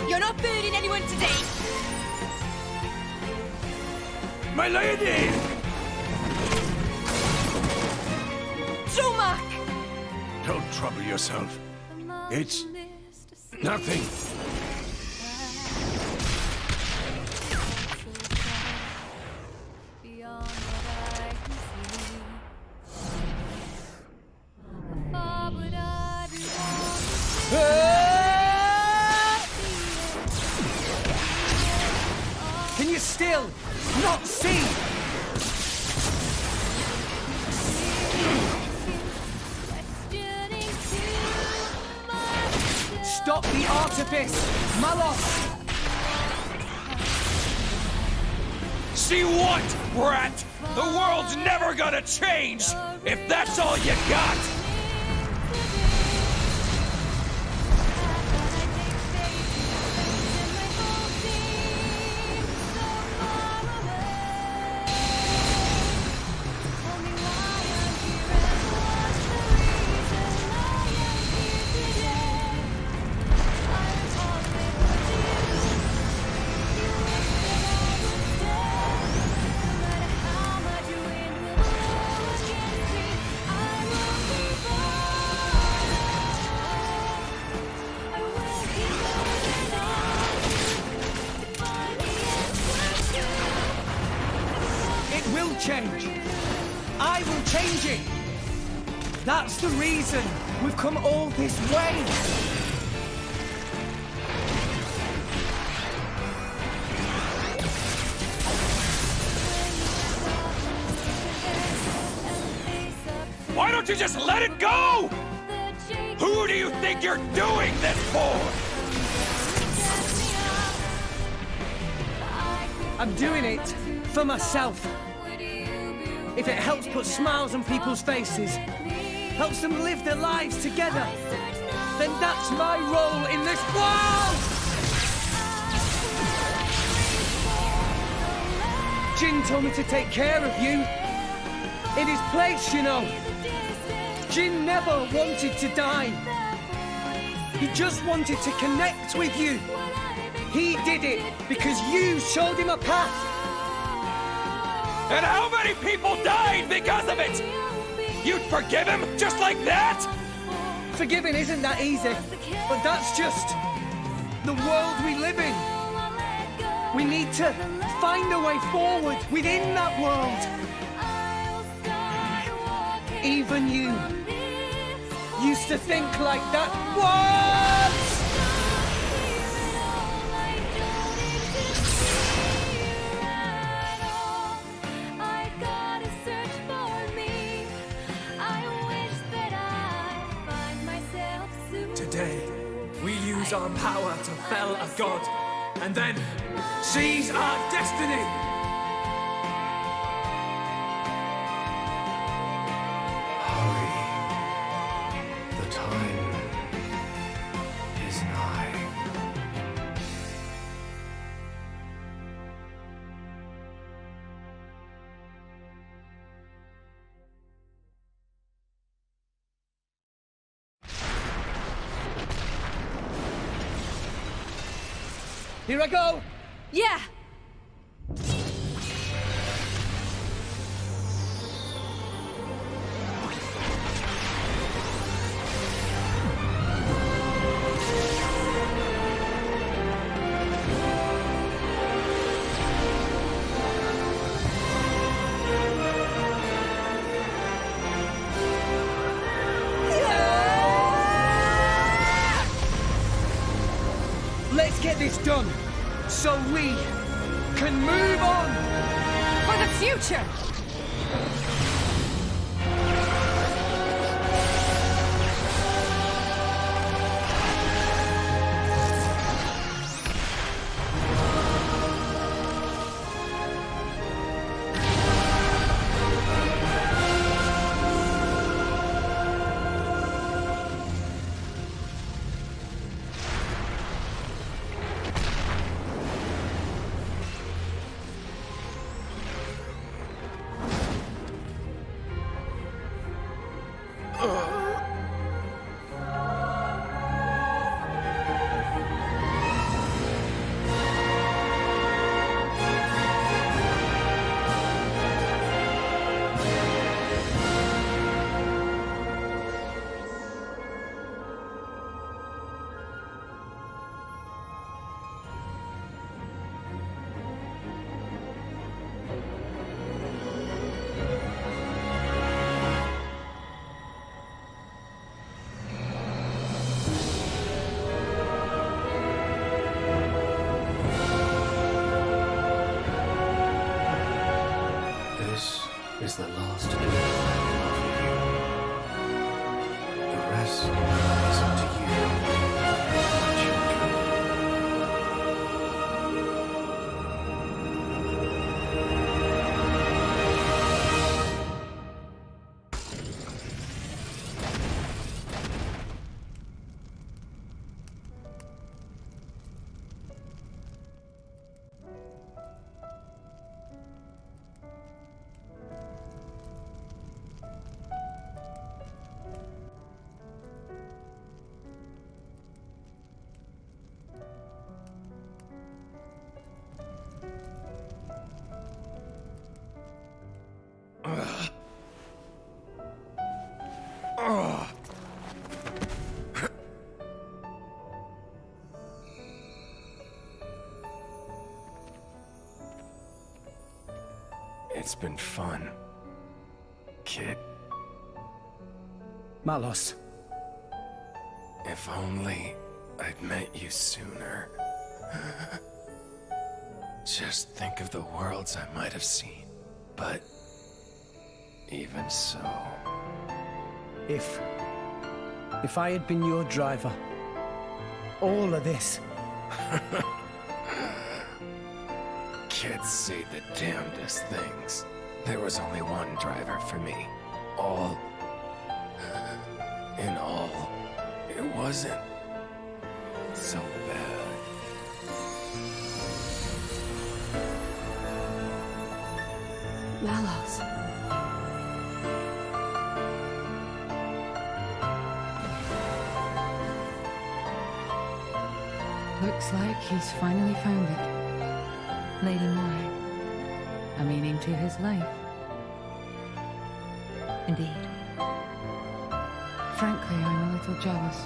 Speaker 15: You're not burning anyone today!
Speaker 16: My lady!
Speaker 15: Zumak!
Speaker 5: Don't trouble yourself. It's nothing.
Speaker 14: Can you still not see? Stop the artifice, Malos!
Speaker 16: See what, brat? The world's never gonna change if that's all you got!
Speaker 14: Change. I will change it. That's the reason we've come all this way.
Speaker 16: Why don't you just let it go? Who do you think you're doing this for?
Speaker 14: I'm doing it for myself. If it helps put smiles on people's faces,
Speaker 6: helps them live their lives together, then that's my role in this world! Jin told me to take care of you. In his place, you know. Jin never wanted to die. He just wanted to connect with you. He did it because you showed him a path.
Speaker 16: And how many people died because of it? You'd forgive him just like that?
Speaker 6: Forgiving isn't that easy, but that's just the world we live in. We need to find a way forward within that world. Even you used to think like that once!
Speaker 1: Today, we use our power to fell a god, and then seize our destiny!
Speaker 11: The time is nigh.
Speaker 6: Here I go!
Speaker 15: Yeah!
Speaker 6: Let's get this done, so we can move on!
Speaker 2: For the future!
Speaker 11: Is the last gift I can offer you. The rest is up to you, my
Speaker 16: It's been fun, kid.
Speaker 6: Malos.
Speaker 16: If only I'd met you sooner. Just think of the worlds I might have seen. But even so...
Speaker 6: If I had been your driver, all of this...
Speaker 16: Kids say the damnedest things. There was only one driver for me. All
Speaker 17: wasn't so bad.
Speaker 15: Mallows.
Speaker 2: Looks like he's finally found it. Lady Mai. A meaning to his life. Indeed. Frankly, I'm a little jealous.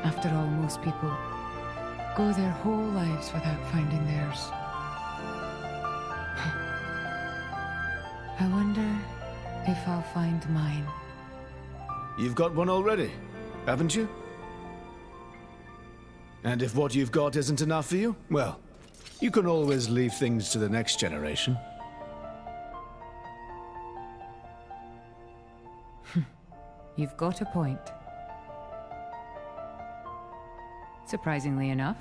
Speaker 2: After all, most people go their whole lives without finding theirs. I wonder if I'll find mine.
Speaker 10: You've got one already, haven't you? And if what you've got isn't enough for you, well, you can always leave things to the next generation.
Speaker 2: You've got a point. Surprisingly enough.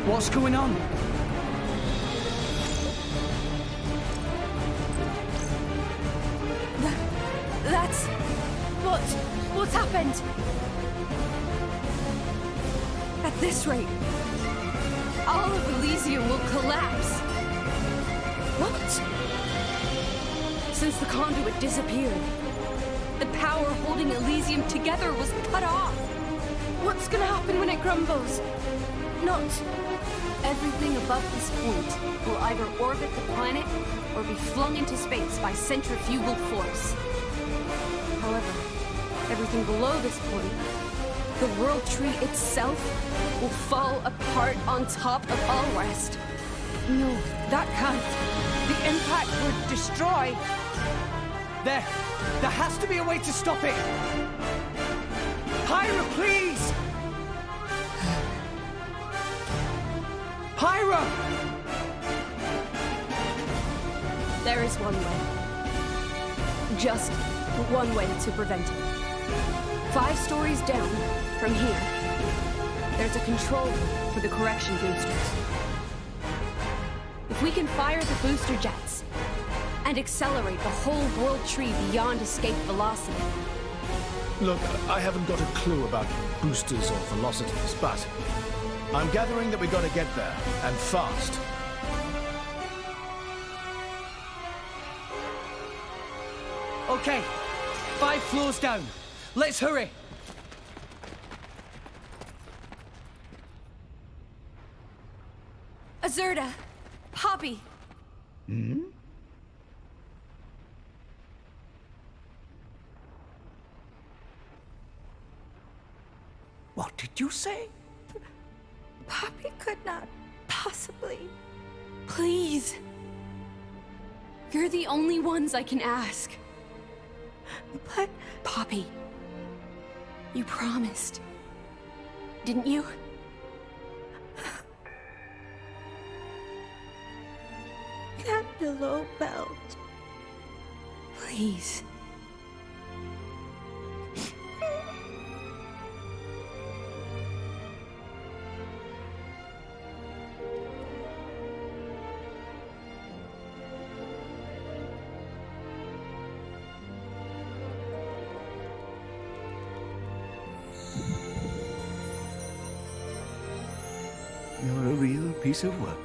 Speaker 6: What's going on?
Speaker 15: That's... What's happened? At this rate, all of Elysium will collapse. What? Since the conduit disappeared, the power holding Elysium together was cut off. What's gonna happen when it crumbles? Not everything above this point will either orbit the planet or be flung into space by centrifugal force. However, everything below this point, the World Tree itself, will fall apart on top of all rest.
Speaker 14: No, that can't. The impact would destroy. There has to be a way to stop it. Pyra, please! Pyra!
Speaker 15: There is one way. Just one way to prevent it. 5 stories down from here, there's a control room for the correction boosters. If we can fire the booster jets and accelerate the whole World Tree beyond escape velocity.
Speaker 10: Look, I haven't got a clue about boosters or velocities, but I'm gathering that we gotta get there, and fast.
Speaker 14: Okay, 5 floors down. Let's hurry.
Speaker 15: Azurda! Poppy!
Speaker 12: Hmm? What did you say?
Speaker 8: Poppy could not possibly.
Speaker 15: Please! You're the only ones I can ask.
Speaker 8: But...
Speaker 15: Poppy, you promised, didn't you?
Speaker 8: That below belt.
Speaker 15: Please.
Speaker 12: You're a real piece of work.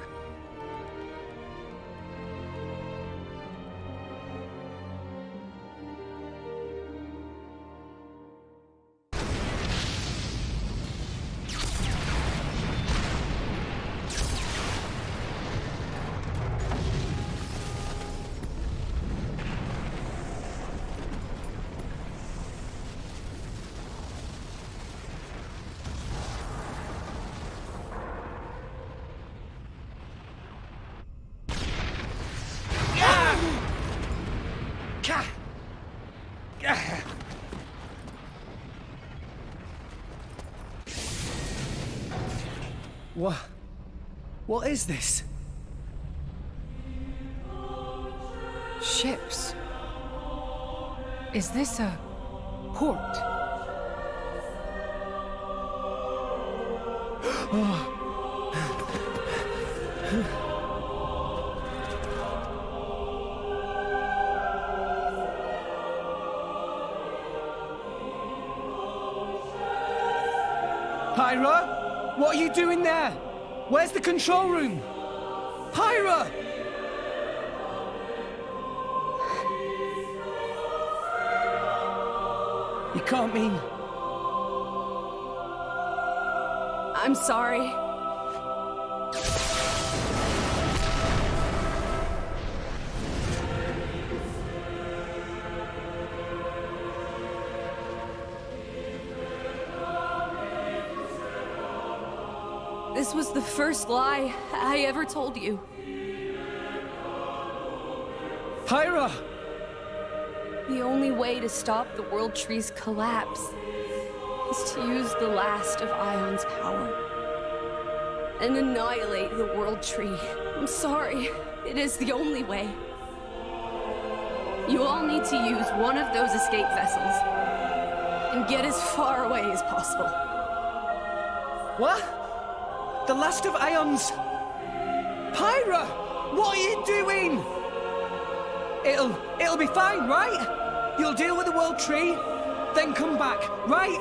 Speaker 6: What is this?
Speaker 2: Ships. Is this a port?
Speaker 6: Pyra? What are you doing there? Where's the control room? Pyra! You can't mean...
Speaker 15: I'm sorry. This was the first lie I ever told you.
Speaker 6: Pyra!
Speaker 15: The only way to stop the World Tree's collapse is to use the last of Ion's power and annihilate the World Tree. I'm sorry, it is the only way. You all need to use one of those escape vessels and get as far away as possible.
Speaker 6: What? The last of Ion's... Pyra! What are you doing? It'll be fine, right? You'll deal with the World Tree, then come back, right?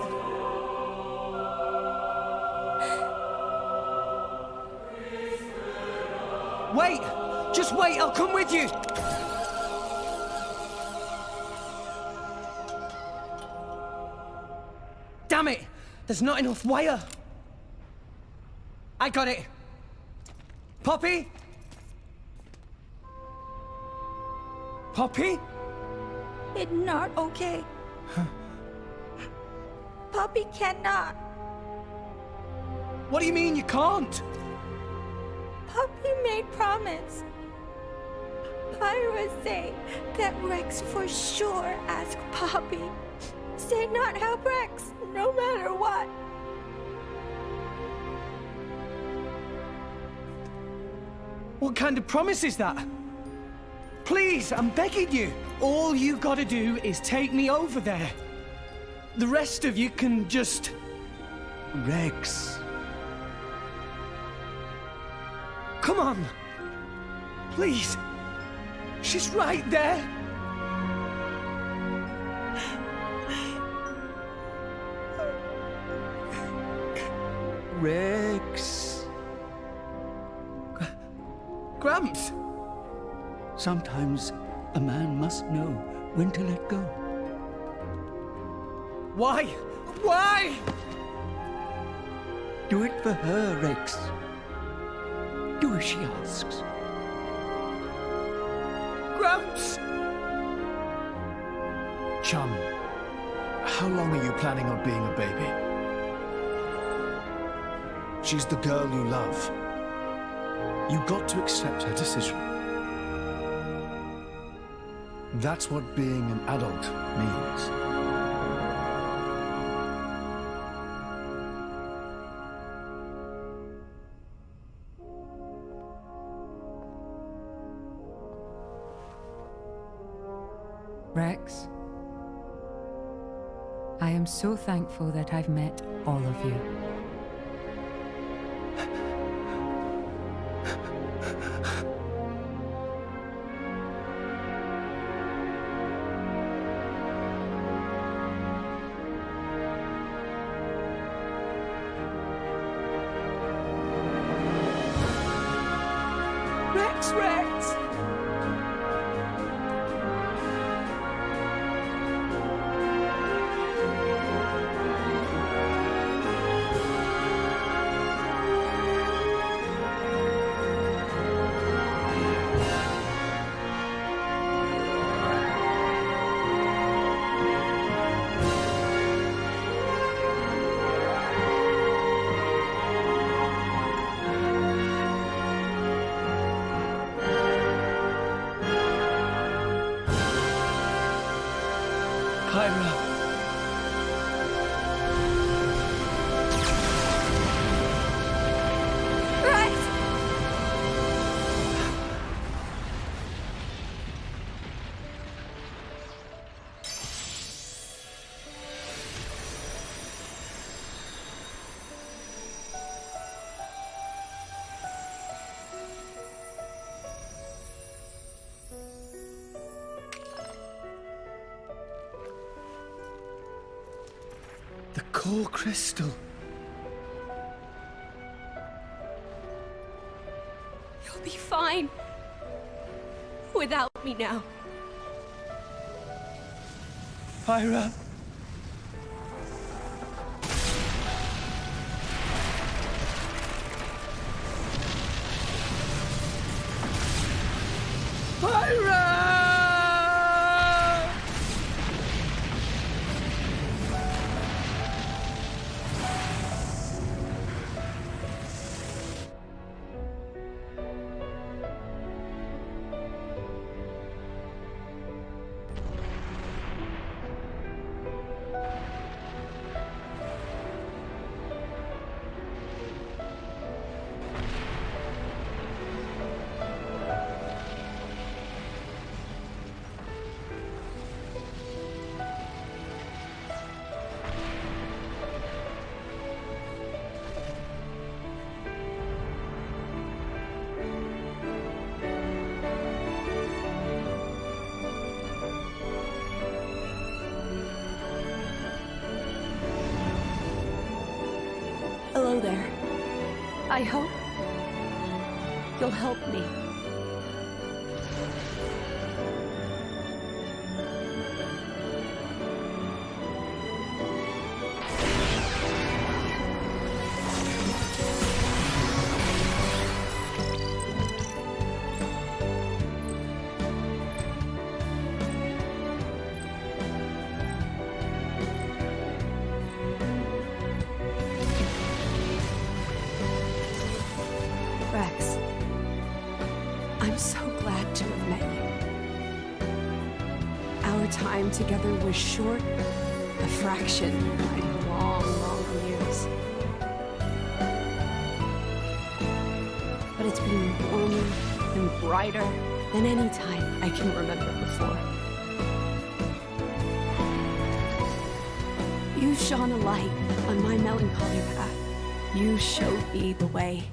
Speaker 6: Wait! Just wait, I'll come with you! Damn it! There's not enough wire! I got it! Poppy? Poppy?
Speaker 8: It's not okay. Poppy cannot.
Speaker 6: What do you mean you can't?
Speaker 8: Poppy made promise. Pyra say that Rex for sure ask Poppy. Say not help Rex, no matter what.
Speaker 6: What kind of promise is that? Please, I'm begging you. All you gotta do is take me over there. The rest of you can just...
Speaker 9: Rex.
Speaker 6: Come on. Please. She's right there.
Speaker 12: Rex.
Speaker 6: Gramps.
Speaker 12: Sometimes a man must know when to let go.
Speaker 6: Why? Why?
Speaker 12: Do it for her, Rex. Do as she asks.
Speaker 6: Gramps!
Speaker 10: Chum, how long are you planning on being a baby? She's the girl you love. You got to accept her decision. That's what being an adult means.
Speaker 2: Rex, I am so thankful that I've met all of you.
Speaker 6: Rex! Pyra.
Speaker 9: The core crystal.
Speaker 15: You'll be fine. Without me now.
Speaker 6: Pyra.
Speaker 15: Hello there. I hope you'll help me. Rex, I'm so glad to have met you. Our time together was short, a fraction of my long, long years. But it's been warmer and brighter than any time I can remember before. You shone a light on my melancholy path. You showed me the way.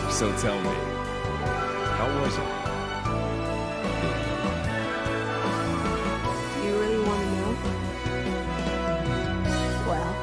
Speaker 17: So tell me, how was it?
Speaker 15: You really want to know? Well...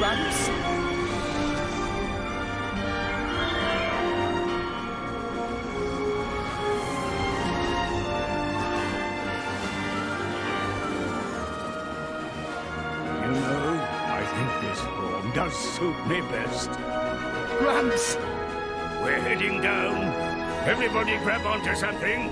Speaker 9: Gramps?
Speaker 18: You know, I think this form does suit me best.
Speaker 9: Gramps!
Speaker 18: We're heading down. Everybody grab onto something.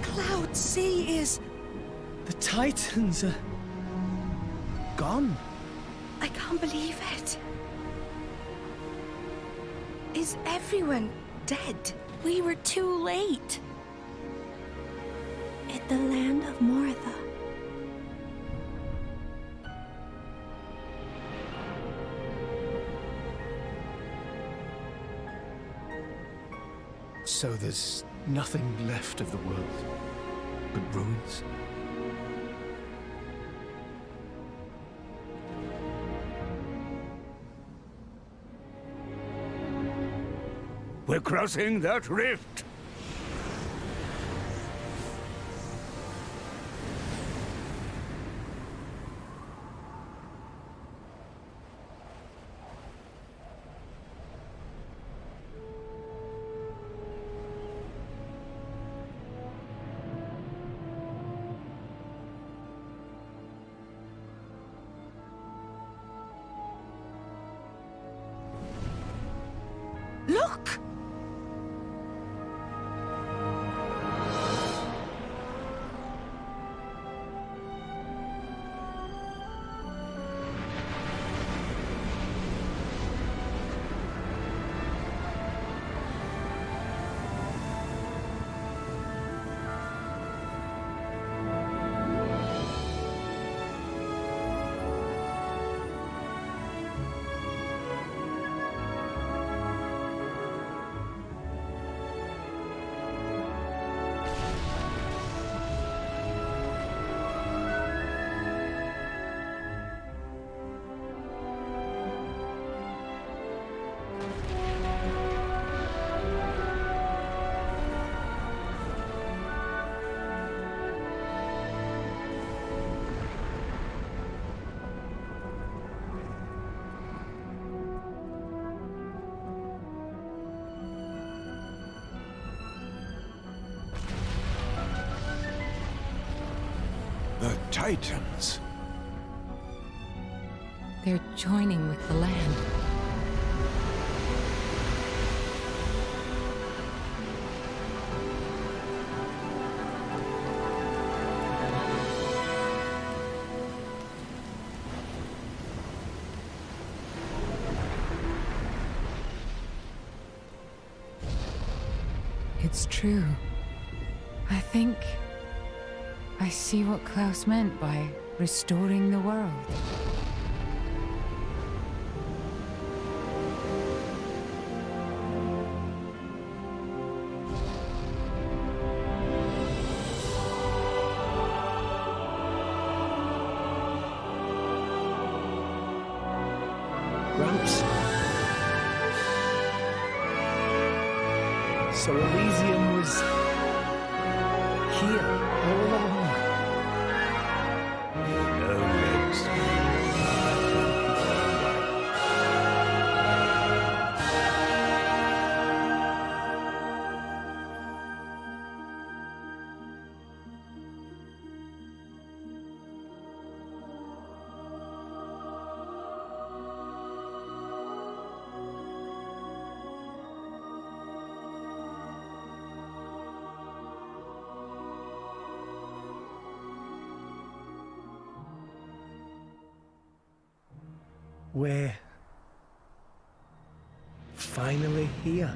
Speaker 9: Cloud Sea is... The Titans are... gone.
Speaker 8: I can't believe it. Is everyone dead? We were too late. At the land of Moritha.
Speaker 10: So there's nothing left of the world but ruins?
Speaker 18: We're crossing that rift.
Speaker 8: Look!
Speaker 5: The Titans.
Speaker 3: They're joining with the land. It's true. I think I see what Klaus meant by restoring the world.
Speaker 9: Gramps. So Elysium was here all along.
Speaker 18: No legs.
Speaker 9: We're finally here.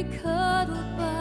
Speaker 19: be cuddled by